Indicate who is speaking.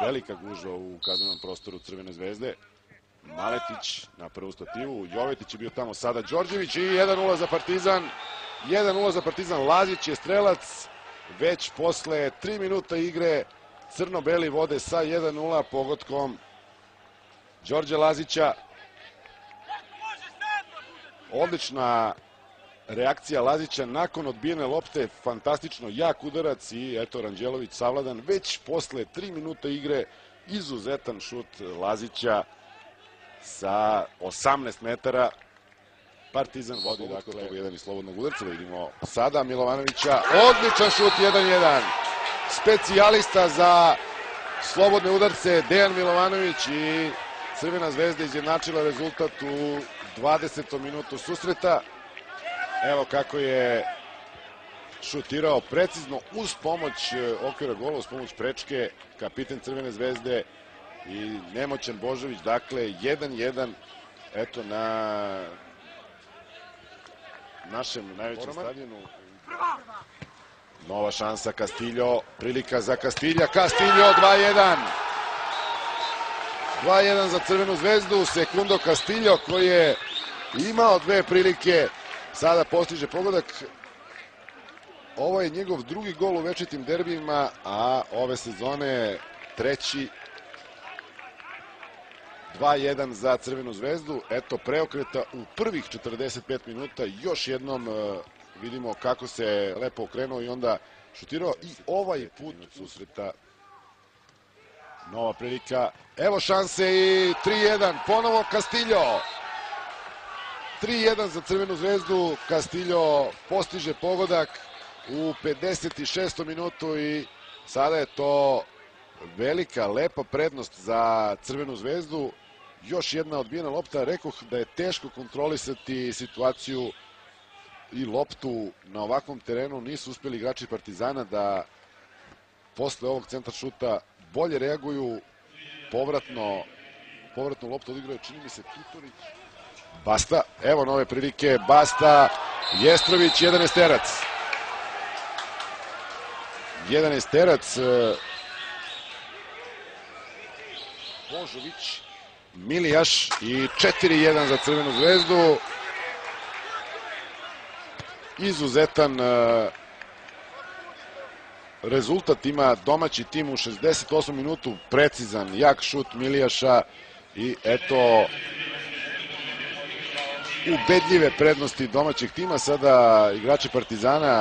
Speaker 1: velika gužva u kaznenom prostoru Crvene zvezde. Maletić na prvu stativu, Jovetić je bio tamo, sada Đorđević i 1-0 za Partizan. 1-0 za Partizan, Lazić je strelac. Već posle 3 minuta igre crno-beli vode sa 1-0 pogodkom Đorđe Lazića. Odlična reakcija Lazića nakon odbijene lopte, fantastično jak udarac i eto Ranđelović savladan. Već posle 3 minuta igre izuzetan šut Lazića sa 18 metara. Partizan vodi dakle jedan iz slobodnog udarca. Da vidimo sada Milovanovića. Odličan šut 1-1. Specijalista za slobodne udarce Dejan Milovanović i Crvena zvezda izjednačila rezultat u 20. minutu susreta. Evo kako je šutirao precizno uz pomoć okvira gola, uz pomoć prečke kapiten Crvene zvezde i nemoćan Božović. Dakle 1-1 eto na našem najvećem stadionu. Nova šansa Castillo, prilika za Castilja, Castillo 2-1. 2-1 za Crvenu zvezdu, Sekundo Castillo koji je imao dve prilike, sada postiže pogodak. Ovo je njegov drugi gol u večitim derbijima, a ove sezone treći. 2-1 za Crvenu zvezdu, eto preokreta u prvih 45 minuta, još jednom vidimo kako se lepo okrenuo i onda šutirao i ovaj put susreta. Nova prilika, evo šanse i 3-1, ponovo Castillo. 3-1 za Crvenu zvezdu, Castillo postiže pogodak u 56. minutu i sada je to velika, lepa prednost za Crvenu zvezdu. Još jedna odbijena lopta, rekoh da je teško kontrolisati situaciju i loptu na ovakvom terenu. Nisu uspeli igrači Partizana da posle ovog centar šuta bolje reaguju. Povratnu loptu odigrao je, čini mi se, Tutorić. Basta, evo nove prilike, Basta, Jestrović, 11-terac. 11-terac, Božović, Milijaš i 4-1 za Crvenu zvezdu. Izuzetan rezultat ima domaći tim u 68 minutu, precizan, jak šut Milijaša i eto ubedljive prednosti domaćeg tima. Sada igrači Partizana